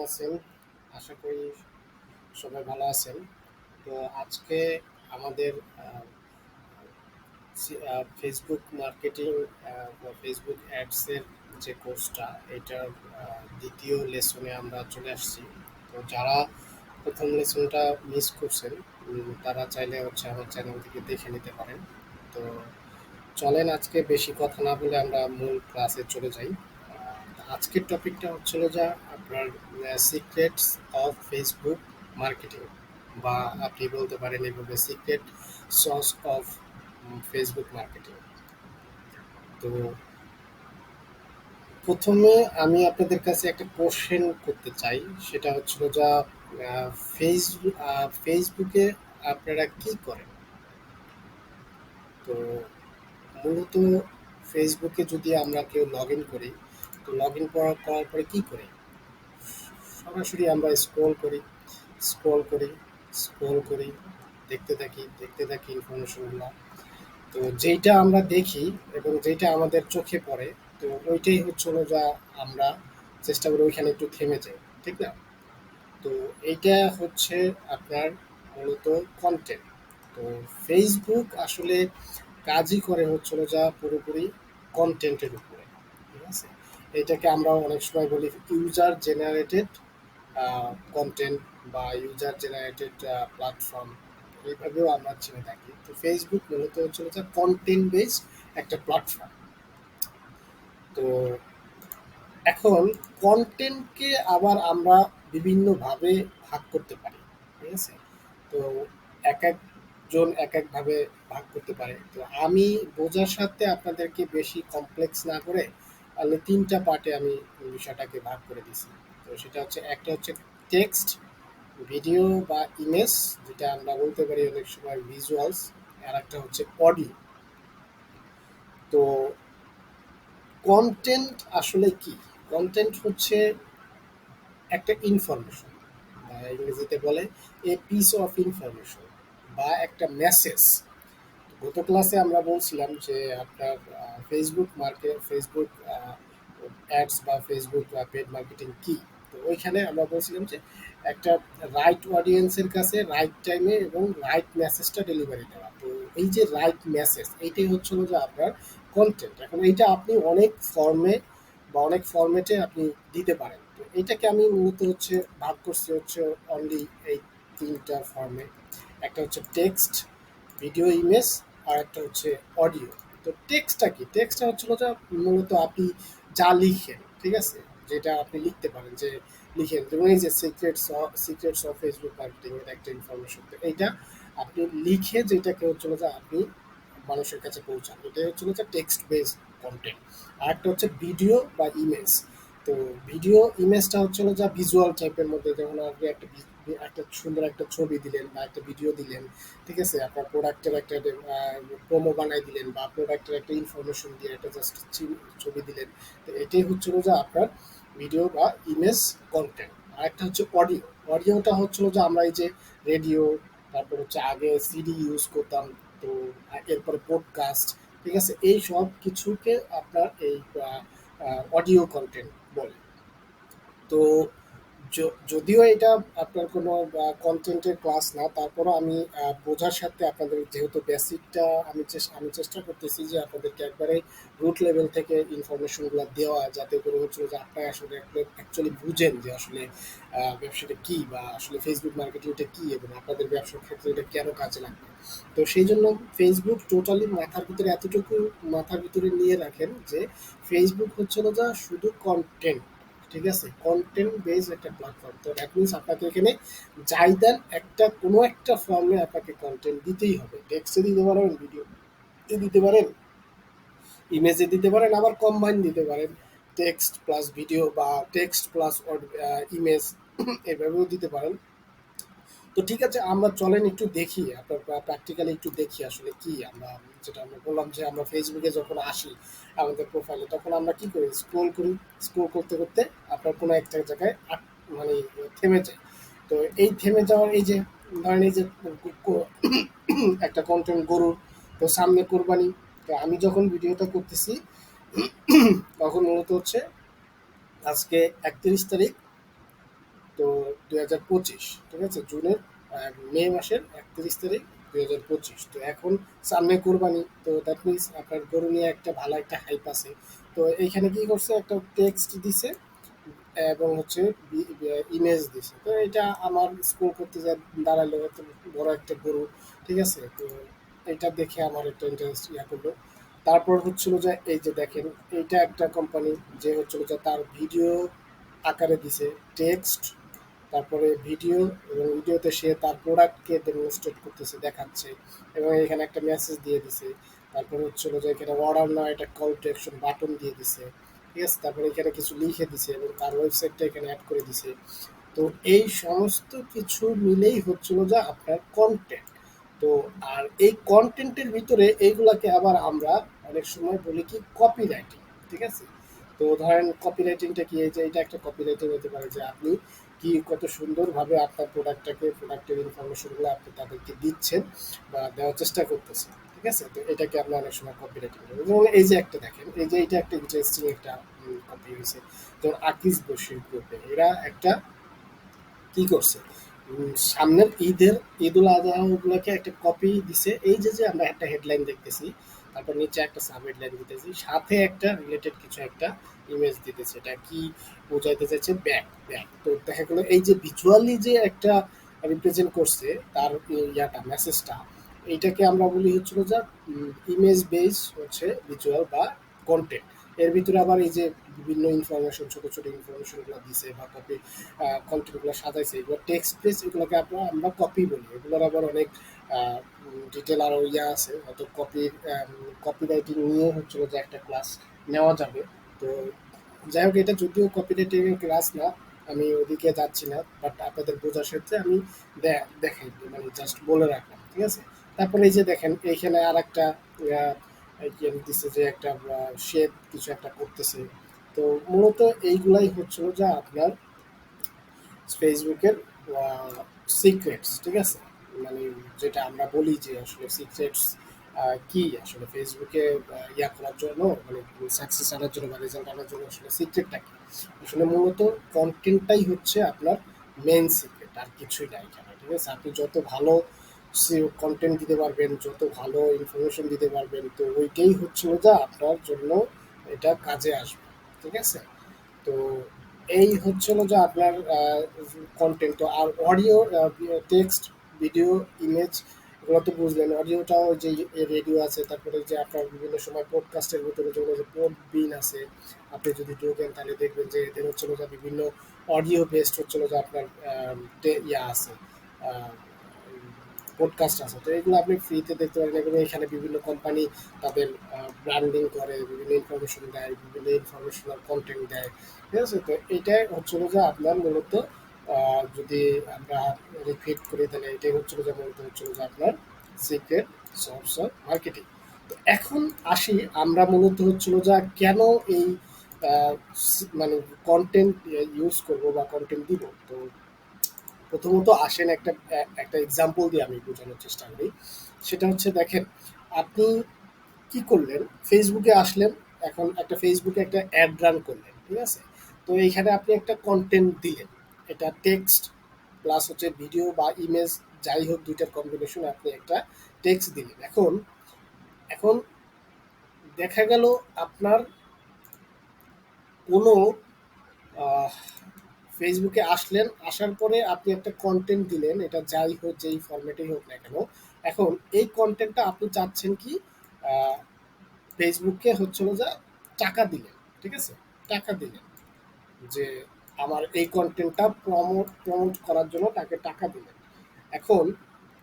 আছেন? আশা করি সবাই ভালো আছেন। তো আজকে আমাদের ফেসবুক মার্কেটিং বা ফেসবুক অ্যাডসের যে কোর্সটা এটার দ্বিতীয় লেসনে আমরা চলে আসছি। তো যারা প্রথম লেসনটা মিস করছেন তারা চাইলে আমার চ্যানেল থেকে দেখে নিতে পারেন। তো চলেন আজকে বেশি কথা না বলে আমরা মূল ক্লাসে চলে যাই। আজকের টপিকটা হচ্ছিল যে আপনার সিক্রেটস অফ ফেসবুক মার্কেটিং, বা আপনি বলতে পারেন এভাবে secret sauce of Facebook marketing. তো প্রথমে আমি আপনাদের কাছে একটা কোশ্চেন করতে চাই, সেটা হচ্ছিল যা ফেসবুক ফেসবুকে আপনারা কি করেন। তো মূলত ফেসবুকে যদি আমরা কেউ লগ ইন করি, তো লগ ইন করার পরে কি করি? সরাসরি আমরা স্ক্রল করি স্ক্রল করি, দেখতে থাকি ইনফরমেশনগুলো। তো যেইটা আমরা দেখি এবং যেইটা আমাদের চোখে পড়ে, তো ওইটাই হচ্ছে হলো যা আমরা চেষ্টা করি ওইখানে একটু থেমে যাই, ঠিক না? তো এইটা হচ্ছে আপনার মূলত কন্টেন্ট। তো ফেসবুক আসলে কাজই করে হচ্ছে হলো যা পুরোপুরি কন্টেন্টের উপরে, ঠিক আছে? এটাকে আমরা অনেক সময় বলি ইউজার জেনারেটেড কন্টেন্ট বা ইউজার জেনারেটেড প্ল্যাটফর্ম, এইভাবেও আমরা চিনে থাকি। তো ফেসবুক মূলত হচ্ছে যে কন্টেন্ট বেসড একটা প্ল্যাটফর্ম। তো এখন কন্টেন্টকে আবার আমরা বিভিন্নভাবে ভাগ করতে পারি, ঠিক আছে? তো এক একজন এক একভাবে ভাগ করতে পারে। তো আমি বোঝার সাথে আপনাদেরকে বেশি কমপ্লেক্স না করে তাহলে তিনটা পার্টে আমি বিষয়টাকে ভাগ করে দিছি। তো সেটা হচ্ছে, একটা হচ্ছে টেক্সট, ভিডিও বা ইমেজ, যেটা আমরা বলতে পারি অনেক সময় ভিজুয়ালস। আর একটা হচ্ছে অডিও। তো কন্টেন্ট আসলে কি? কন্টেন্ট হচ্ছে একটা ইনফরমেশন, বা ইংরেজিতে বলে এ পিস অফ ইনফরমেশন, বা একটা মেসেজ। গত ক্লাসে আমরা বলছিলাম যে আপনার ফেসবুক অ্যাডস বা ফেসবুক পেড মার্কেটিং কি। তো ওইখানে আমরা বলছিলাম যে একটা রাইট অডিয়েন্সের কাছে রাইট টাইমে এবং রাইট মেসেজটা ডেলিভারি দেওয়া। তো এই যে রাইট মেসেজ, এইটাই হচ্ছে হলো যে আপনার কন্টেন্ট। এখন এইটা আপনি অনেক ফর্মে বা অনেক ফরম্যাটে আপনি দিতে পারেন। তো এইটাকে আমি মূলত হচ্ছে ভাগ করছি হচ্ছে অনলি এই তিনটা ফর্মে। একটা হচ্ছে টেক্সট, ভিডিও, ইমেজ, আর একটা হচ্ছে অডিও। তো টেক্সটটা কি? টেক্সটটা হচ্ছে যে মূলত আপনি যা লিখেন, ঠিক আছে? যেটা আপনি লিখতে পারেন, যে লিখেন, যেমন এই যে সিক্রেটস অফ ফেসবুক মার্কেটিং এর একটা ইনফরমেশন। তো এইটা আপনি লিখে যেটাকে হচ্ছে যে আপনি মানুষের কাছে পৌঁছান, এটাই হচ্ছে যে টেক্সট বেসড কন্টেন্ট। আর একটা হচ্ছে ভিডিও বা ইমেজ। তো ভিডিও ইমেজটা হচ্ছে যা ভিজুয়াল টাইপের মধ্যে, যেমন আপনি একটা সুন্দর একটা ছবি দিলেন বা একটা ভিডিও দিলেন, ঠিক আছে? আপনার প্রোডাক্টের একটা প্রোমো বানাই দিলেন, বা প্রোডাক্টের একটা ইনফরমেশন দিয়ে একটা জাস্ট ছবি দিলেন। তো এটাই হচ্ছে যে আপনার ভিডিও বা ইমেজ কন্টেন্ট। আর একটা হচ্ছে অডিও। অডিওটা হচ্ছিল যে আমরা এই যে রেডিও, তারপর হচ্ছে আগে সিডি ইউজ করতাম, তো এরপরে পডকাস্ট, ঠিক আছে? এই সব কিছুকে আপনার এই অডিও কন্টেন্ট বলে। তো যদিও এটা আপনার কোনো কন্টেন্টের ক্লাস না, তারপরও আমি বোঝার সাথে আপনাদের, যেহেতু বেসিকটা আমি চেষ্টা করতেছি যে আপনাদেরকে একবারে রুট লেভেল থেকে ইনফরমেশনগুলো দেওয়া, যাতে করে হচ্ছে যে আপনারা আসলে অ্যাকচুয়ালি বুঝেন যে আসলে ব্যবসাটা কি, বা আসলে ফেসবুক মার্কেটিংটা কি, এবং আপনাদের ব্যবসার ক্ষেত্রে এটা কেন কাজে লাগবে। তো সেই জন্য ফেসবুক টোটালি মাথার ভিতরে নিয়ে রাখেন যে ফেসবুক হচ্ছে না যা শুধু কন্টেন্ট, ঠিক আছে? কন্টেন্ট বেস একটা প্ল্যাটফর্ম। তো দ্যাট মিনস আপনাকে এখানে যাই দেন, কোনো একটা ফর্মে আপনাকে কন্টেন্ট দিতেই হবে। টেক্সটে দিতে পারেন, ভিডিওতে দিতে পারেন, ইমেজে দিতে পারেন, আবার কম্বাইন দিতে পারেন, টেক্সট প্লাস ভিডিও বা টেক্সট প্লাস ইমেজ, এভাবেও দিতে পারেন। তো ঠিক আছে, আমরা চলেন একটু দেখি, আপনার প্র্যাকটিক্যালি একটু দেখি আসলে কি আমরা, যেটা আমরা বললাম যে আমরা ফেসবুকে যখন আসি আমাদের প্রোফাইলে, তখন আমরা কি করি? স্ক্রোল করতে করতে আপনার কোনো একটা জায়গায় মানে থেমে যায়। তো এই থেমে যাওয়ার, এই যে ধরেন এই যে কো- একটা কন্টেন্ট গরুর, তো সামনে কোরবানি। তো আমি যখন ভিডিওটা করতেছি তখন মূলত হচ্ছে আজকে 31 তারিখ 2025, ঠিক আছে, মে মাসের 31 তারিখ 2025। তো এখন সামনে কোরবানি, তো দ্যাট মিনস আপনার গরু নিয়ে একটা ভালো একটা হাইপ আছে। তো এইখানে কি করছে, একটা টেক্সট দিছে এবং হচ্ছে ইমেজ দিছে। তো এটা আমার স্ক্রল করতে যা দাঁড়ালো এত বড় একটা গরু, ঠিক আছে। তো এটা দেখে আমার একটা ইন্টারেস্ট করলো। তারপর হচ্ছিল যে এই যে দেখেন, এইটা একটা কোম্পানি যে হচ্ছিল যে তার ভিডিও আকারে দিছে টেক্সট, তারপরে ভিডিও, এবং ভিডিওতে সে তার প্রোডাক্টকে ডেমনস্ট্রেট করতেছে, দেখাচ্ছে, এবং এখানে একটা মেসেজ দিয়ে দিছে। তারপরে হচ্ছিল যে এখানে অর্ডার নাও একটা কল টু অ্যাকশন বাটন দিয়ে দিছে, ঠিক আছে। তারপরে এখানে কিছু লিখে দিছে এবং তার ওয়েবসাইটটা এখানে অ্যাড করে দিছে। তো এই সমস্ত কিছু মিলেই হচ্ছিল যে আপনার কন্টেন্ট। তো আর এই কন্টেন্টের ভিতরে এইগুলাকে আবার আমরা অনেক সময় বলি কি কপি রাইটিং, ঠিক আছে। তো ধরেন কপি রাইটিংটা কি, এই যে এটা একটা কপি রাইটিং হতে পারে যে আপনি কি কত সুন্দরভাবে আপনার প্রোডাক্টের ইনফরমেশনগুলো আপনি তাদেরকে দিচ্ছেন বা দেওয়ার চেষ্টা করতেছেন, ঠিক আছে। তো এটাকে আমরা অনেক সময় কপি রাইটিং করি। যেমন এই যে একটা দেখেন, এই যে এটা একটা ইন্টারেস্টিং একটা কপি হয়েছে। যেমন আকিজ বশির গ্রুপে এরা একটা কি করছে, সামনের ঈদুল আজহা ওগুলোকে একটা কপি দিছে। এই যে যে আমরা একটা হেডলাইন দেখতেছি, তারপর নিচে একটা সাব হেডলাইন দিতেছি, সাথে একটা রিলেটেড কিছু একটা ইমেজ দিতেছে। এটা কি বোঝাইতে চাইছে, ব্যাক। তো দেখা গেলো এই যে ভিজুয়ালি যে একটা রিপ্রেজেন্ট করছে তার ইয়াটা মেসেজটা, এইটাকে আমরা বলি হচ্ছিল যে ইমেজ বেস হচ্ছে ভিজুয়াল বা কন্টেন্ট। এর ভিতরে আবার এই যে বিভিন্ন ইনফরমেশন, ছোট ছোট ইনফরমেশন গুলো দিছে বা কপি কন্টেন্ট গুলো সাজাইছে, এগুলো টেক্সট প্লেস, এগুলোকে আমরা কপি বলি। এগুলোর আবার অনেক ডিটেল আরো ইয়া আছে, হয়তো কপি রাইটিং নিয়ে হচ্ছিল যে একটা ক্লাস নেওয়া যাবে। তো যাই হোক, এটা যদিও কপি রাইটিং এর ক্লাস না, আমি ওদিকে যাচ্ছি না, বাট আপনাদের বোঝার ক্ষেত্রে আমি দেখাই, মানে জাস্ট বলে রাখলাম, ঠিক আছে। তারপরে এই যে দেখেন এইখানে আর একটা দিচ্ছে যে একটা শেপ কিছু একটা করতেছে। তো মূলত এইগুলাই হচ্ছিল যে আপনার ফেসবুকের সিক্রেটস, ঠিক আছে। মানে যেটা আমরা বলি যে আসলে সিক্রেটস কি, আসলে ফেসবুকে ইয়া করার জন্য, মানে সাকসেস আনার জন্য বা রেজাল্ট আনার জন্য আসলে সিক্রেটটা কি। আসলে মূলত কন্টেন্টটাই হচ্ছে আপনার মেন সিক্রেট, আর কিছুই নাই এখানে, ঠিক আছে। আপনি যত ভালো কন্টেন্ট দিতে পারবেন, যত ভালো ইনফরমেশন দিতে পারবেন, তো ওইটাই হচ্ছিল যে আপনার জন্য এটা কাজে আসবে, ঠিক আছে। তো এই হচ্ছিল যে আপনার কন্টেন্ট। তো আর অডিও, টেক্সট, ভিডিও, ইমেজ, এগুলো তো বুঝলেন। অডিওটাও যে রেডিও আছে, তারপরে যে আপনার বিভিন্ন সময় পডকাস্টের ভিতরে যেগুলো যে পড বিন আছে, আপনি যদি ঢোকেন তাহলে দেখবেন যে এদের হচ্ছিল যে বিভিন্ন অডিও বেসড হচ্ছিল যে আপনার ইয়া আছে, পডকাস্ট আছে। তো এগুলো আপনি ফ্রিতে দেখতে পারেন। এবং এখানে বিভিন্ন কোম্পানি তাদের ব্র্যান্ডিং করে, বিভিন্ন ইনফরমেশন দেয়, বিভিন্ন ইনফরমেশনাল কন্টেন্ট দেয়, ঠিক আছে। তো এইটাই হচ্ছিল যে আপনার মূলত যদি আমরা রিপিট করি তাহলে এটাই হচ্ছিল যে মূলত হচ্ছিল যে আপনার সিক্রেট সোর্স অফ মার্কেটিং। তো এখন আসি আমরা মূলত হচ্ছিল যে কেন এই মানে কন্টেন্ট ইউজ করব বা কন্টেন্ট দিব। তো প্রথমত আসেন একটা একটা এক্সাম্পল দিয়ে আমি বোঝানোর চেষ্টা করি। সেটা হচ্ছে দেখেন, আপনি কি করলেন, ফেসবুকে আসলেন, এখন একটা ফেসবুকে একটা অ্যাড রান করলেন, ঠিক আছে। তো এইখানে আপনি একটা কন্টেন্ট দিলেন, এটা টেক্সট প্লাস হচ্ছে ভিডিও বা ইমেজ, যাই হোক দুইটার কম্বিনেশন, আপনি একটা টেক্সট দিলেন। এখন এখন দেখা গেল আপনার কোনো ফেসবুকে আসলেন, আসার পরে আপনি একটা কন্টেন্ট দিলেন, এটা যাই হোক যেই ফরম্যাটেই হোক না কেন। এখন এই কন্টেন্টটা আপনি চাচ্ছেন কি, ফেসবুককে হচ্ছিল যে টাকা দিলেন, ঠিক আছে, টাকা দিলেন যে আমার এই কন্টেন্টটা প্রমোট করার জন্য তাকে টাকা দিলেন। এখন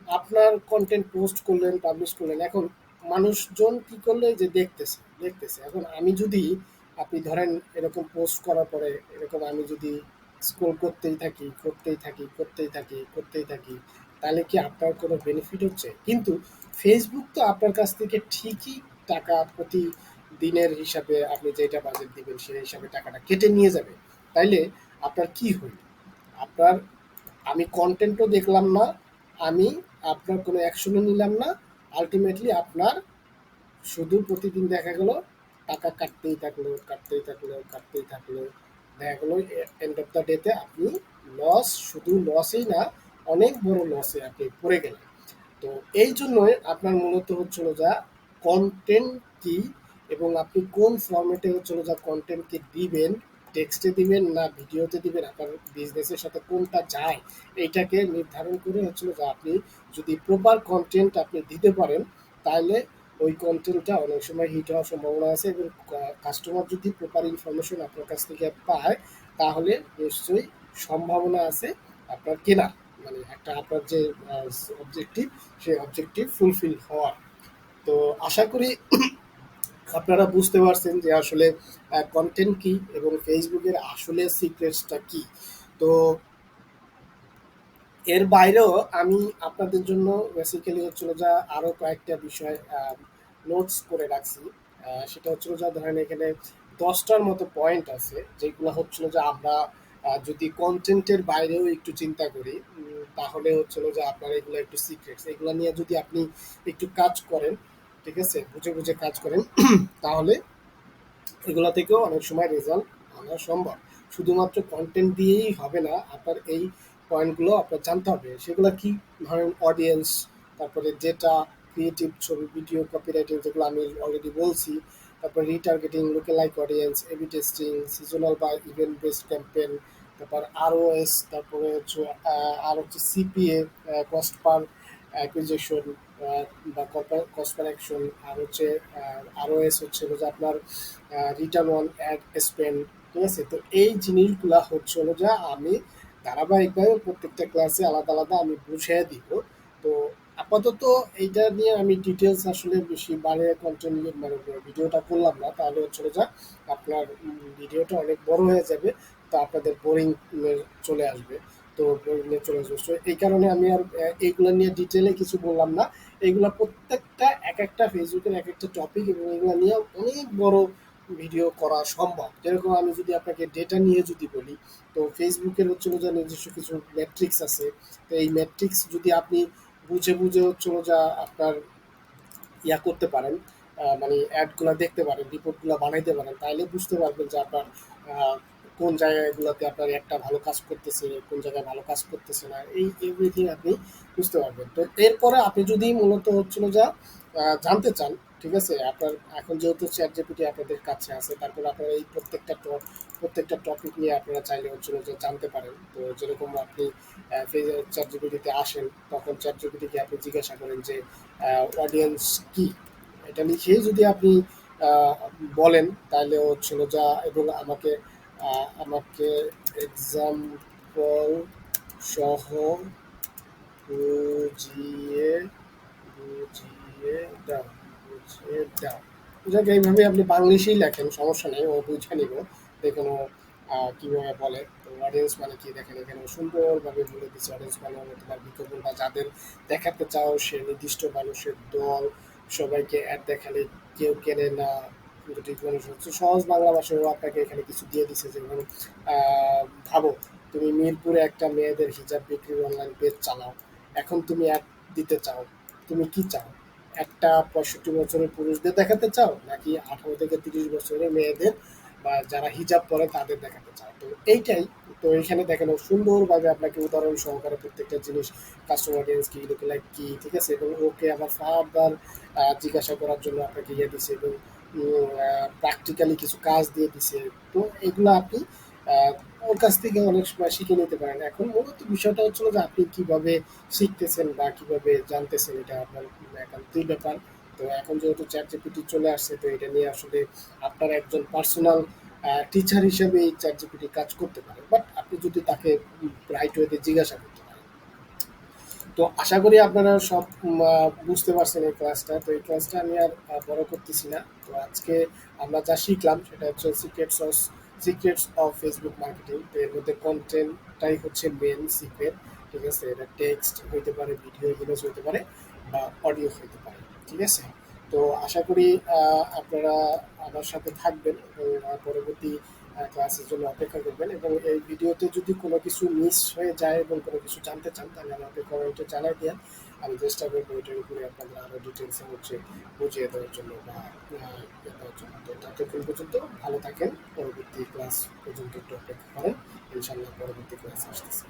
আপনার কন্টেন্ট পোস্ট করলেন, পাবলিশ করলেন, এখন মানুষজন কি করলে যে দেখতেছে। এখন আমি যদি, আপনি ধরেন এরকম পোস্ট করার পরে এরকম আমি যদি স্ক্রল করতেই থাকি, তাহলে কি আপনার কোনো বেনিফিট হচ্ছে? কিন্তু ফেসবুক তো আপনার কাছ থেকে ঠিকই টাকা প্রতিদিনের হিসাবে, আপনি যেটা বাজেট দিবেন সেই হিসাবে টাকাটা কেটে নিয়ে যাবে। তাইলে আপনার কি হইল, আপনার, আমি কন্টেন্টও দেখলাম না, আমি আপনার কোনো অ্যাকশনও নিলাম না, আলটিমেটলি আপনার শুধু প্রতিদিন দেখা গেল টাকা কাটতেই থাকলো। দেখা গেলো এন্ড অফ দ্য ডেতে আপনি লস, শুধু লসই না, অনেক বড় লসে আপনি পড়ে গেলেন। তো এই জন্যই আপনার মূলত হচ্ছিল যা কন্টেন্ট কি, এবং আপনি কোন ফরম্যাটে হচ্ছিল যা কন্টেন্টকে দিবেন, টেক্সটে দিবেন না ভিডিওতে দিবেন, আপনার বিজনেসের সাথে কোনটা যায়, এইটাকে নির্ধারণ করে হচ্ছিল যে আপনি যদি প্রপার কন্টেন্ট আপনি দিতে পারেন, তাহলে ওই কন্টেন্টটা অনেক সময় হিট হওয়ার সম্ভাবনা আছে, এবং কাস্টমার যদি প্রপার ইনফরমেশন আপনার কাছ থেকে পায়, তাহলে নিশ্চয়ই সম্ভাবনা আছে আপনার কেনার, মানে একটা আপনার যে অবজেক্টিভ, সেই অবজেক্টিভ ফুলফিল হওয়ার। তো আশা করি আপনারা বুঝতে পারছেন যে আসলে কন্টেন্ট কি এবং ফেসবুকের আসলে সিক্রেটসটা কি। তো এর বাইরেও আমি আপনাদের জন্য বেসিক্যালি হচ্ছিল যা আরো কয়েকটা বিষয় নোটস করে রাখছি। সেটা হচ্ছিল যা ধরেন এখানে 10টার মতো পয়েন্ট আছে, যেগুলো হচ্ছিল যে আমরা যদি কন্টেন্টের বাইরেও একটু চিন্তা করি, তাহলে হচ্ছিল যে আপনার এগুলো একটু সিক্রেটস, এগুলো নিয়ে যদি আপনি একটু কাজ করেন, ঠিক আছে, বুঝে বুঝে কাজ করেন, তাহলে এগুলা থেকেও অনেক সময় রেজাল্ট আনা সম্ভব। শুধুমাত্র কন্টেন্ট দিয়েই হবে না, আপনার এই পয়েন্টগুলো আপনার জানতে হবে। সেগুলো কি? ধরেন অডিয়েন্স, তারপরে ডেটা, ক্রিয়েটিভ ছবি, ভিডিও, কপিরাইটিং, যেগুলো আমি অলরেডি বলছি, তারপর retargeting, lookalike audience, AB testing, seasonal বা ইভেন্ট বেসড ক্যাম্পেইন, তারপর আরওএস, তারপরে হচ্ছে আর হচ্ছে সিপিএ, কস্ট পার অ্যাকুইজিশন বা কস্ট পার অ্যাকশন, আর হচ্ছে আরওএস হচ্ছে হলো যে আপনার রিটার্ন অন অ্যাড স্পেন্ড। ঠিক আছে, তো এই জিনিসগুলা হচ্ছে হলো যে আমি ধারাবাহিকভাবে প্রত্যেকটা ক্লাসে আলাদা আলাদা আমি বুঝিয়ে দিব। তো আপাতত এইটা নিয়ে আমি ডিটেলস আসলে বেশি বাড়ে কন্টেন্ট মানে ভিডিওটা করলাম না, তাহলে হচ্ছে হলো যে আপনার ভিডিওটা অনেক বড় হয়ে যাবে, তো আপনাদের বোরিং চলে আসবে। তো বোরিং চলে আসবে, তো এই কারণে আমি আর এইগুলো নিয়ে ডিটেলে কিছু বললাম না। এইগুলা প্রত্যেকটা এক একটা ফেসবুকের এক একটা টপিক, এবং এগুলো নিয়ে অনেক বড় ভিডিও করা সম্ভব। যেরকম আমি যদি আপনাকে ডেটা নিয়ে যদি বলি, তো ফেসবুকের হচ্ছিল যে নিজস্ব কিছু ম্যাট্রিক্স আছে। তো এই ম্যাট্রিক্স যদি আপনি বুঝে বুঝে হচ্ছিল যা আপনার করতে পারেন, মানে অ্যাডগুলো দেখতে পারেন, রিপোর্টগুলো বানাইতে পারেন, তাহলে বুঝতে পারবেন যে আপনার আহ, কোন জায়গাগুলোতে আপনার একটা ভালো কাজ করতেছে, কোন জায়গায় ভালো কাজ করতেছে না, এই এভরিথিং আপনি বুঝতে পারবেন। তো এরপরে আপনি যদি মূলত হচ্ছিল যা জানতে চান, ঠিক আছে, আপনার এখন যেহেতু চ্যাট জিপিটি আপনাদের কাছে আছে, তারপর আপনারা এই প্রত্যেকটা টপিক নিয়ে আপনারা চাইলে হচ্ছিল যে জানতে পারেন। তো যেরকম আপনি চ্যাট জিপিটিতে আসেন, তখন চ্যাট জিপিটিকে আপনি জিজ্ঞাসা করেন যে অডিয়েন্স কি, এটা লিখে যদি আপনি আহ, বলেন, তাহলে হচ্ছিল যা, এবং আমাকে এক্সাম্পল সহ বুঝিয়ে বুঝিয়ে দাও বুঝিয়ে দাও। যাকে এইভাবে আপনি বাংলিশেই লেখেন, সমস্যা নেই, ও বুঝে নিব। দেখুন ও কিভাবে বলে। তো অডিয়েন্স মানে কি, দেখেন এখানে ও সুন্দরভাবে বলে দিচ্ছে। অডিয়েন্স মানে হলো তোমার বিজ্ঞাপন বা যাদের দেখাতে চাও সে নির্দিষ্ট মানুষের দল, সবাইকে অ্যাড দেখালে কেউ কেনে না, কিন্তু ঠিক মানুষ হচ্ছে। সহজ বাংলা ভাষায় আপনাকে এখানে কিছু দিয়ে দিচ্ছে, যেমন ভাবো তুমি মিরপুরে একটা মেয়েদের হিজাব বিক্রির অনলাইন পেজ চালাও, এখন তুমি অ্যাড দিতে চাও, তুমি কি চাও? একটা 65 বছরের পুরুষদের দেখাতে চাও, নাকি 18 থেকে 30 বছরের মেয়েদের বা যারা হিজাব পরে তাদের দেখাতে চাও? তো এইটাই। তো এখানে দেখেন ও সুন্দরভাবে আপনাকে উদাহরণ সহকারে প্রত্যেকটা জিনিস, কাস্টমার অডিয়েন্স কি, লুকলাইক কি, ঠিক আছে, এবং ওকে আবার ফার্দার জিজ্ঞাসা করার জন্য আপনাকে দিছে, এবং প্র্যাকটিক্যালি কিছু কাজ দিয়ে দিছে। তো এগুলো আপনি আহ, ওর কাছ থেকে অনেক সময় শিখে নিতে পারেন। এখন মূলত বিষয়টা হচ্ছিল যে আপনি কিভাবে শিখতেছেন বা কিভাবে জানতেছেন, এটা আপনার একান্তই ব্যাপার। তো এখন যেহেতু চ্যাট জিপিটি চলে আসছে, তো এটা নিয়ে আসলে আপনার একজন পার্সোনাল টিচার হিসেবে এই চ্যাট জিপিটি কাজ করতে পারে, বাট আপনি যদি তাকে রাইট ওয়েতে জিজ্ঞাসা করতে পারেন। তো আশা করি আপনারা সব বুঝতে পারছেন এই ক্লাসটা। তো এই ক্লাসটা আমি আর বড় করতেছি না। তো আজকে আমরা যা শিখলাম সেটা হচ্ছে সিক্রেটস অফ ফেসবুক মার্কেটিং। তো এর মধ্যে কন্টেন্টটাই হচ্ছে মেন সিক্রেট। ঠিক আছে, এটা টেক্সট হইতে পারে, ভিডিও, ইমেজ হইতে পারে, বা অডিও হইতে পারে। ঠিক আছে, তো আশা করি আপনারা আমার সাথে থাকবেন, এবং পরবর্তী ক্লাসের জন্য অপেক্ষা করবেন, এবং এই ভিডিওতে যদি কোনো কিছু মিস হয়ে যায় এবং কোনো কিছু জানতে চান তাহলে আমাকে কমেন্টে জানাই দিয়ে আমি চেষ্টা করবো ওইটার উপরে আপনাদের আরও ডিটেলসে বুঝিয়ে দেওয়ার জন্য বা ইয়ে দেওয়ার জন্য। তো ততক্ষণ পর্যন্ত ভালো থাকেন, পরবর্তী ক্লাস পর্যন্ত একটু অপেক্ষা করেন, ইনশাল্লাহ পরবর্তী ক্লাস আসতেছে।